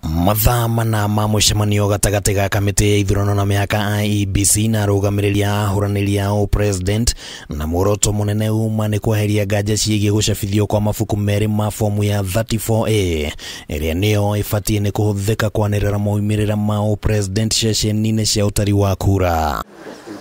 Mathaa mana ma mũcemanio gatagatĩ ga kamĩtĩ ya ithurano na mihaka IEBC na arũgamĩrĩri a ahũranĩri a upresident na muoroto mũnene uma nĩ kweheria nganja ciĩgiĩ gũcabithio kwa mabuku meri ma fomu ya 34A ĩrĩa nĩyo ĩbatiĩ nĩ kũhũthĩka kwanirira maumirira ma upresident ceceni-inĩ cia ũtari wa kura.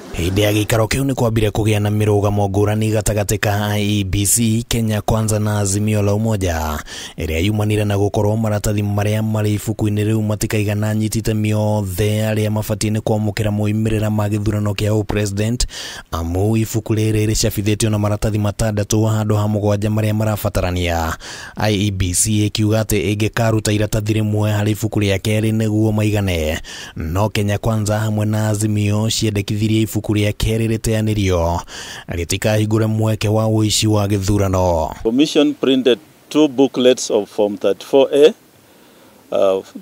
Hĩndĩ ya gĩikaro kĩu nĩ kwambire kũgĩa na mĩrũgamo ngũrani gatagatĩ ka IEBC, Kenya Kwanza na Azimio la Umoja ĩrĩa yumanire na gũkorwo maratathi marĩa marĩ ibuku-inĩ rĩu matikaigana anyitite mĩothe arĩa mabatiĩ nĩ kwamũkĩra moimĩrĩra ma gĩthurano kĩa upresident, amu ibuku rĩrĩ rĩcabithĩtio na maratathi matandatũ handũ ha mũgwanja marĩa marabatarania. IEBC ĩkiuga atĩ ĩngĩkaruta iratathi rĩmwe harĩ ibuku rĩa kerĩ nĩguo maigane, no Kenya Kwanza hamwe na Azimio ciendekithirie ibuku rĩa kerĩ rĩteanĩrio rĩtikahingũre mweke wa ũici wa gĩthurano. Commission printed 2 booklets of Form 34A.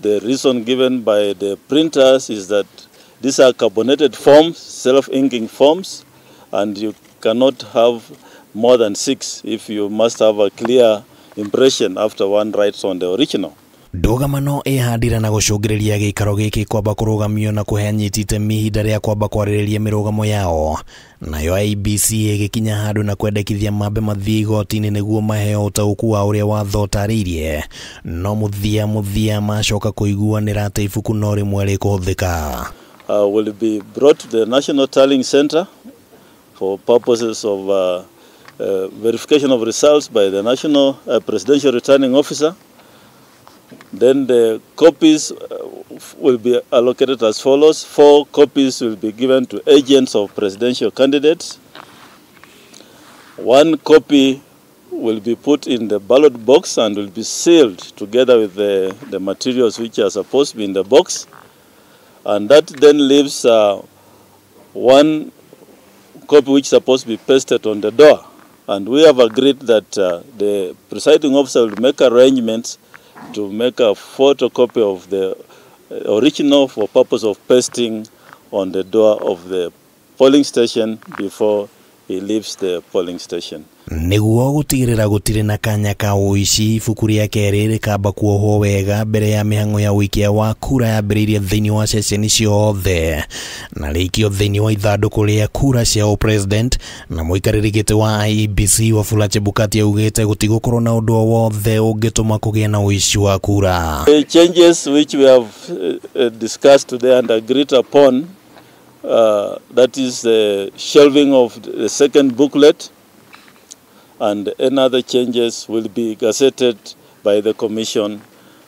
The reason given by the printers is that these are carbonated forms, self-inking forms, and you cannot have more than 6 if you must have a clear impression after one writes on the original. Ndũgamano ĩhandire na gũcũngĩrĩria gĩikaro gĩkĩ kwamba kũrũgamio na kũhe anyitite ihinda rĩa kwamba kwarĩrĩria mĩrũgamo yao, nayo IEBC ĩgĩkinya handũ na kwendekithia mambe mathiĩ igoti-inĩ nĩguo maheo ũtaũku wa ũrĩa watho ũtarĩirie, no mũthia macoka kũiguanĩra atĩ ibuku no rĩmwe rĩkũhũthĩka. Will be brought to the National Tallying Center for purposes of verification of results by the National Presidential Returning Officer. Then the copies will be allocated as follows. 4 copies will be given to agents of presidential candidates. 1 copy will be put in the ballot box and will be sealed together with the materials which are supposed to be in the box. And that then leaves 1 copy which is supposed to be pasted on the door. And we have agreed that the presiding officer will make arrangements to make a photocopy of the original for purpose of pasting on the door of the polling station before he leaves the polling station. Nĩguo gũtigĩrĩra gũtirĩ na kanya ka ũici, ibuku rĩa kerĩ rĩkamba kuohwo wega mbere ya mĩhang'o ya ũikia wa kura yambĩrĩirie thĩinĩ wa ceceni ciothe na rĩikio thĩinĩ wa ithandũkũ rĩa kura cia upresident, na mũikarĩri gĩtĩ wa IEBC Wafula Chebukati augĩte gũtigũkorwo na ũndũ o wothe ũngĩtũma kũgĩe na ũici wa kura. The changes which we have discussed today and agreed upon, that is the shelving of the second booklet, and any other changes will be gazetted by the commission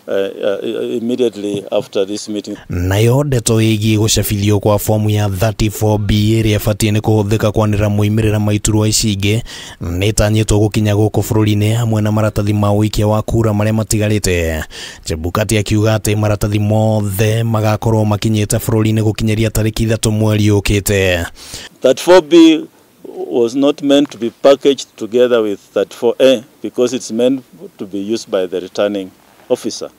immediately after this meeting. Nayo ndeto ĩgiĩ gũcabithio kwa fomu ya 34B ĩrĩa ĩbatiĩ nĩ kũhũthĩka kwanĩrĩra moimĩrĩra ma iturwa ici ingĩ nĩĩtanyĩtwo gũkinya gũkũ bũrũri-inĩ hamwe na maratathi ma ũikia wa kura marĩa matigarĩte. Chebukati akiuga atĩ maratathi mothe magakorwo makinyĩte bũrũri-inĩ gũkinyĩria tarĩki 3 mweri ũkĩte. 34B was not meant to be packaged together with 34A because it's meant to be used by the returning officer.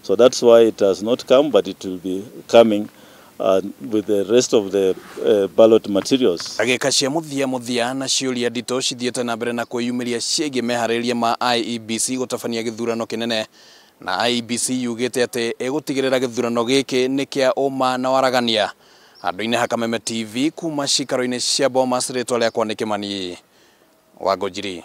So that's why it has not come, but it will be coming with the rest of the ballot materials. Agĩka cia mũthia na ciũria nditũ cithiĩte na mbere na kwĩyumĩria ciĩgiĩ meharĩrĩria ma IEBC gũtabania gĩthurano kĩnene, na IEBC yugĩte atĩ ĩgũtigĩrĩra gĩthurano gĩkĩ nĩ kĩa ũma na waragania. Andũ-inĩ ha Kameme TV kuma cikaro-inĩ cia Bomas, rĩtwa rĩakwa nĩ Kĩmani wa Ngũnjiri.